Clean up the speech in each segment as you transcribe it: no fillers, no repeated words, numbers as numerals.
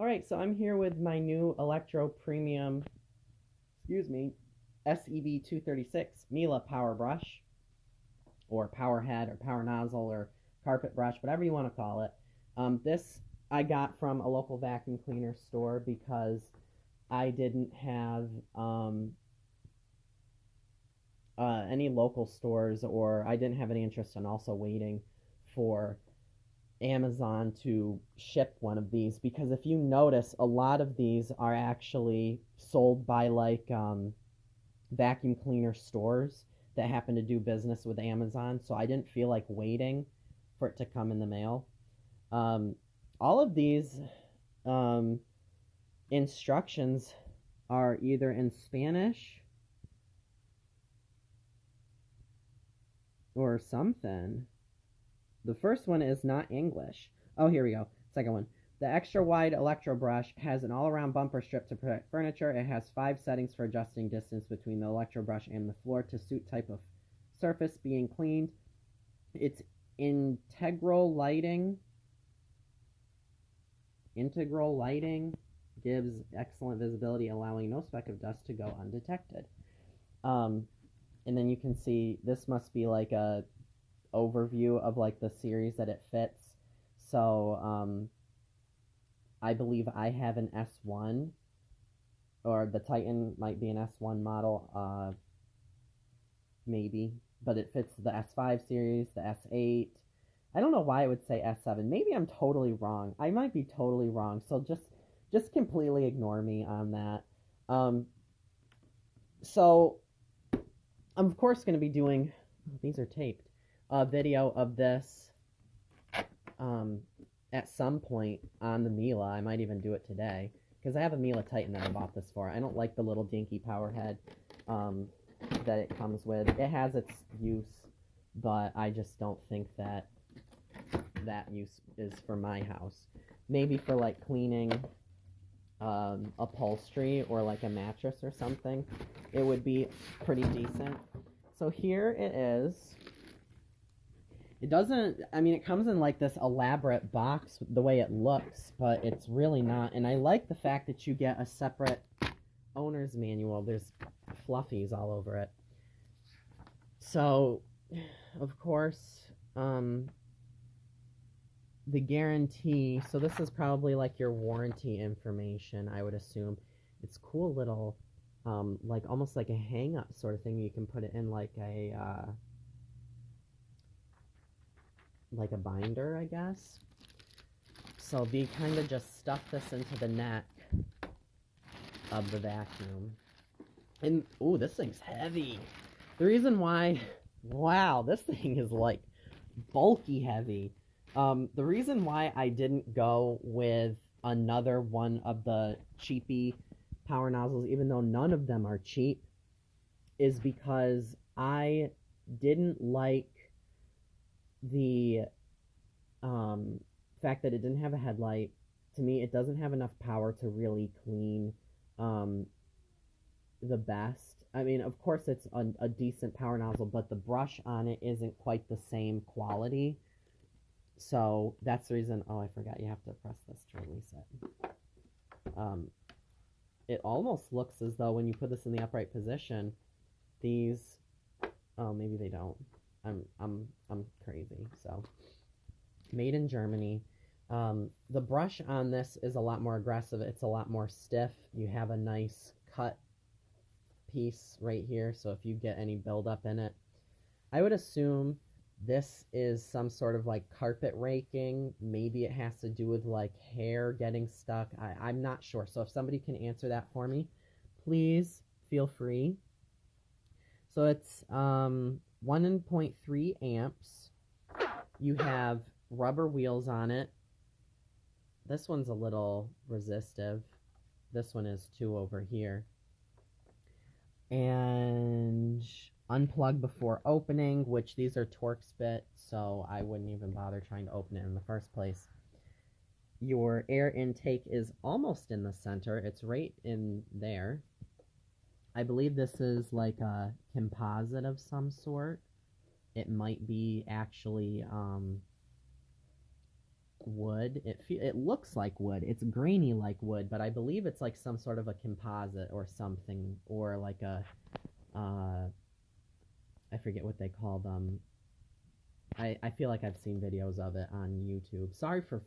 Alright, so I'm here with my new Electro Premium, seb236 Miele power brush, or power head, or power nozzle, or carpet brush, whatever you want to call it. This I got from a local vacuum cleaner store because I didn't have any local stores, or I didn't have any interest in also waiting for Amazon to ship one of these, because if you notice, a lot of these are actually sold by vacuum cleaner stores that happen to do business with Amazon, so I didn't feel like waiting for it to come in the mail. All of these instructions are either in Spanish or something. The first one is not English. Oh, here we go. Second one. The extra wide electro brush has an all-around bumper strip to protect furniture. It has 5 settings for adjusting distance between the electro brush and the floor to suit type of surface being cleaned. It's integral lighting. Integral lighting gives excellent visibility, allowing no speck of dust to go undetected. And then you can see this must be like a overview of like the series that it fits. So I believe I have an S1, or the Titan might be an S1 model, maybe, but it fits the S5 series, the S8. I don't know why it would say S7. Maybe I'm totally wrong. I might be totally wrong, so just completely ignore me on that. So I'm of course going to be doing, these are taped, a video of this at some point on the Miele. I might even do it today, because I have a Miele Titan that I bought this for. I don't like the little dinky power head that it comes with. It has its use, but I just don't think that use is for my house. Maybe for like cleaning upholstery or like a mattress or something, it would be pretty decent. So here it is. It doesn't, I mean, it comes in like this elaborate box the way it looks, but it's really not. And I like the fact that you get a separate owner's manual. There's fluffies all over it. So, of course, the guarantee, so this is probably like your warranty information, I would assume. It's cool little, like almost like a hang-up sort of thing. You can put it in like a binder, I guess. So they kind of just stuff this into the neck of the vacuum. And, ooh, this thing's heavy. The reason why, wow, this thing is like bulky heavy. The reason why I didn't go with another one of the cheapy power nozzles, even though none of them are cheap, is because I didn't like the fact that it didn't have a headlight. To me, it doesn't have enough power to really clean the best. I mean, of course, it's a decent power nozzle, but the brush on it isn't quite the same quality. So that's the reason. Oh, I forgot you have to press this to release it. It almost looks as though when you put this in the upright position, these. Oh, maybe they don't. I'm crazy. So, made in Germany. The brush on this is a lot more aggressive. It's a lot more stiff. You have a nice cut piece right here. So if you get any buildup in it, I would assume this is some sort of like carpet raking. Maybe it has to do with like hair getting stuck. I'm not sure. So if somebody can answer that for me, please feel free. So it's 1.3 amps. You have rubber wheels on it. This one's a little resistive. This one is too over here. And unplug before opening, which these are Torx bit, so I wouldn't even bother trying to open it in the first place. Your air intake is almost in the center. It's right in there. I believe this is like a composite of some sort. It might be actually wood. It looks like wood. It's grainy like wood, but I believe it's like some sort of a composite or something, or like a I forget what they call them. I feel like I've seen videos of it on YouTube. Sorry for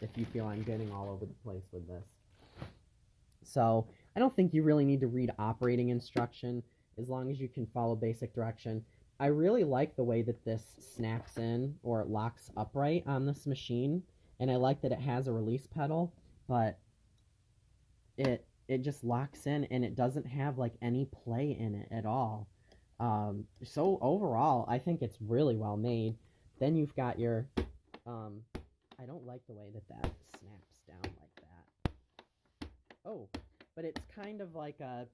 if you feel I'm getting all over the place with this. So I don't think you really need to read operating instruction as long as you can follow basic direction. I really like the way that this snaps in or locks upright on this machine, and I like that it has a release pedal, but it just locks in and it doesn't have like any play in it at all. So overall, I think it's really well made. Then you've got your, I don't like the way that snaps down like that. Oh, but it's kind of like a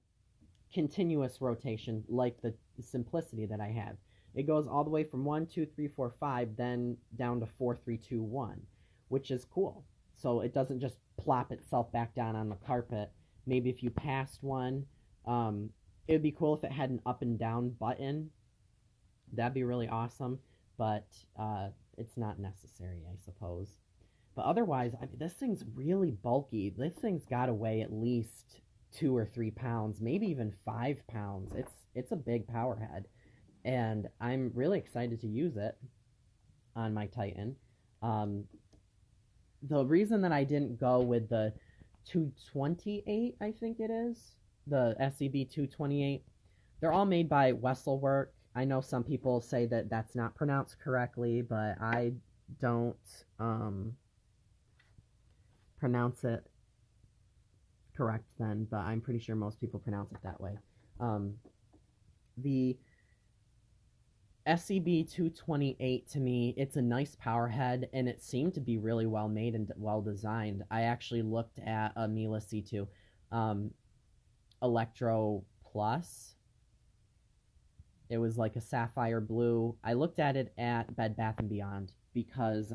continuous rotation, like the simplicity that I have. It goes all the way from 1, 2, 3, 4, 5, then down to 4, 3, 2, 1, which is cool. So it doesn't just plop itself back down on the carpet. Maybe if you passed one, it would be cool if it had an up and down button. That'd be really awesome, but it's not necessary, I suppose. But otherwise, this thing's really bulky. This thing's got to weigh at least 2 or 3 pounds, maybe even 5 pounds. It's a big power head, and I'm really excited to use it on my Titan. The reason that I didn't go with the 228, I think it is, the SEB228, they're all made by Wesselwerk. I know some people say that that's not pronounced correctly, but I don't pronounce it correct then, but I'm pretty sure most people pronounce it that way. The SEB228, to me, it's a nice power head, and it seemed to be really well made and well designed. I actually looked at a Miele C2 Electro Plus. It was like a sapphire blue. I looked at it at Bed Bath & Beyond because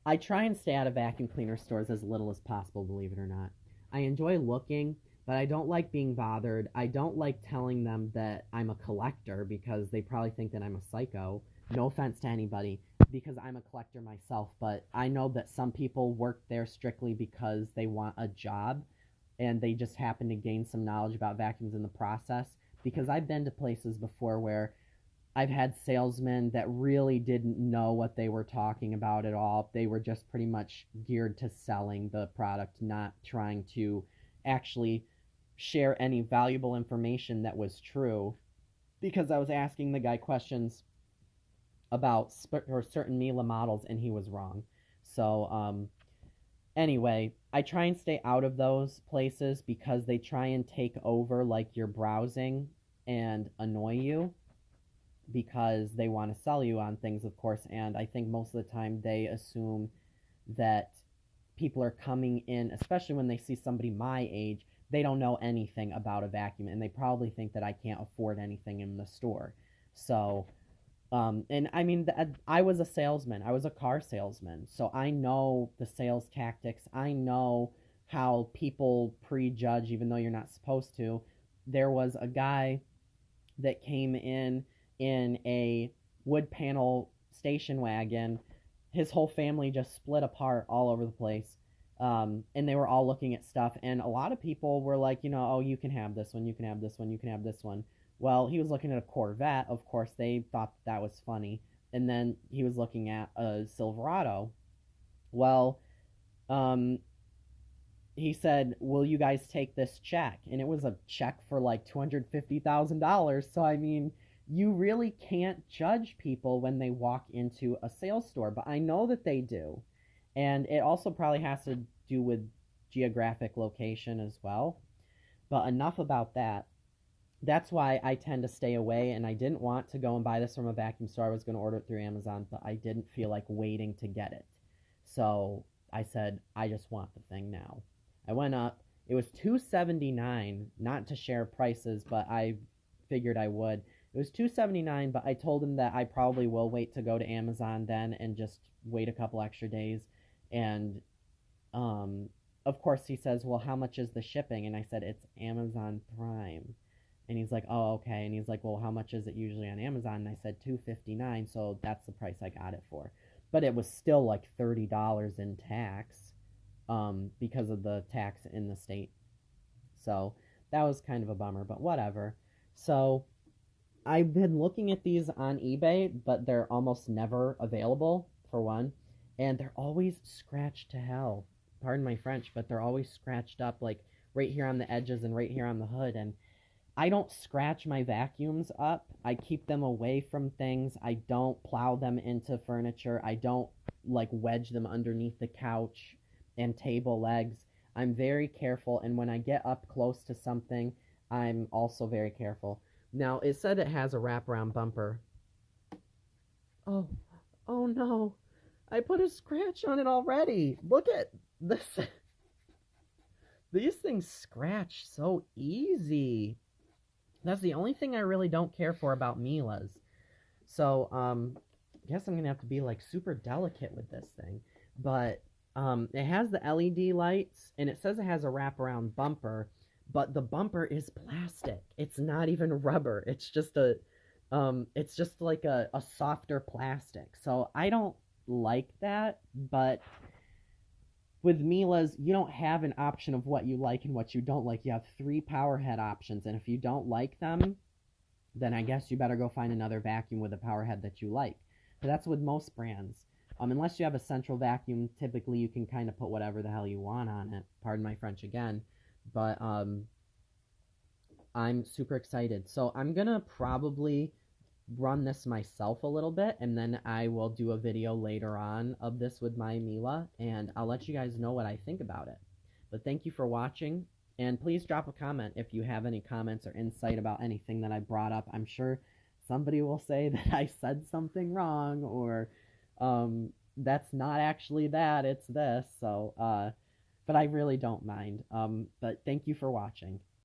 I try and stay out of vacuum cleaner stores as little as possible, believe it or not. I enjoy looking, but I don't like being bothered. I don't like telling them that I'm a collector because they probably think that I'm a psycho. No offense to anybody, because I'm a collector myself, but I know that some people work there strictly because they want a job and they just happen to gain some knowledge about vacuums in the process. Because I've been to places before where I've had salesmen that really didn't know what they were talking about at all. They were just pretty much geared to selling the product, not trying to actually share any valuable information that was true. Because I was asking the guy questions about certain Miele models, and he was wrong. So, anyway, I try and stay out of those places because they try and take over like your browsing and annoy you because they want to sell you on things, of course, and I think most of the time they assume that people are coming in, especially when they see somebody my age, they don't know anything about a vacuum, and they probably think that I can't afford anything in the store. So, and I mean, I was a salesman. I was a car salesman. So I know the sales tactics. I know how people prejudge, even though you're not supposed to. There was a guy that came in a wood panel station wagon. His whole family just split apart all over the place. And they were all looking at stuff. And a lot of people were like, oh, you can have this one, you can have this one, you can have this one. Well, he was looking at a Corvette. Of course, they thought that was funny. And then he was looking at a Silverado. Well, he said, will you guys take this check? And it was a check for like $250,000. So, I mean, you really can't judge people when they walk into a sales store. But I know that they do. And it also probably has to do with geographic location as well. But enough about that. That's why I tend to stay away, and I didn't want to go and buy this from a vacuum store. I was going to order it through Amazon, but I didn't feel like waiting to get it. So I said, I just want the thing now. I went up. It was $279, not to share prices, but I figured I would. It was $279, but I told him that I probably will wait to go to Amazon then and just wait a couple extra days. And, of course, he says, well, how much is the shipping? And I said, it's Amazon Prime. And he's like, oh, okay. And he's like, well, how much is it usually on Amazon? And I said $259, so that's the price I got it for. but it was still like $30 in tax, because of the tax in the state. So that was kind of a bummer, but whatever. So I've been looking at these on eBay, but they're almost never available, for one. And they're always scratched to hell. Pardon my French, but they're always scratched up, like right here on the edges and right here on the hood. And I don't scratch my vacuums up. I keep them away from things. I don't plow them into furniture. I don't like wedge them underneath the couch and table legs. I'm very careful, and when I get up close to something, I'm also very careful. Now, it said it has a wraparound bumper. Oh, oh no. I put a scratch on it already. Look at this. These things scratch so easy. That's the only thing I really don't care for about Miele's. So, I guess I'm going to have to be like super delicate with this thing. But it has the LED lights, and it says it has a wraparound bumper, but the bumper is plastic. It's not even rubber. It's just like a softer plastic. So I don't like that, but with Miele's, you don't have an option of what you like and what you don't like. You have 3 power head options, and if you don't like them, then I guess you better go find another vacuum with a power head that you like. But that's with most brands. Unless you have a central vacuum, typically you can kind of put whatever the hell you want on it. Pardon my French again. But I'm super excited. So I'm going to probably run this myself a little bit, and then I will do a video later on of this with my Miele, and I'll let you guys know what I think about it. But thank you for watching, and please drop a comment if you have any comments or insight about anything that I brought up. I'm sure somebody will say that I said something wrong, or that's not actually that, it's this. So, but I really don't mind. But thank you for watching.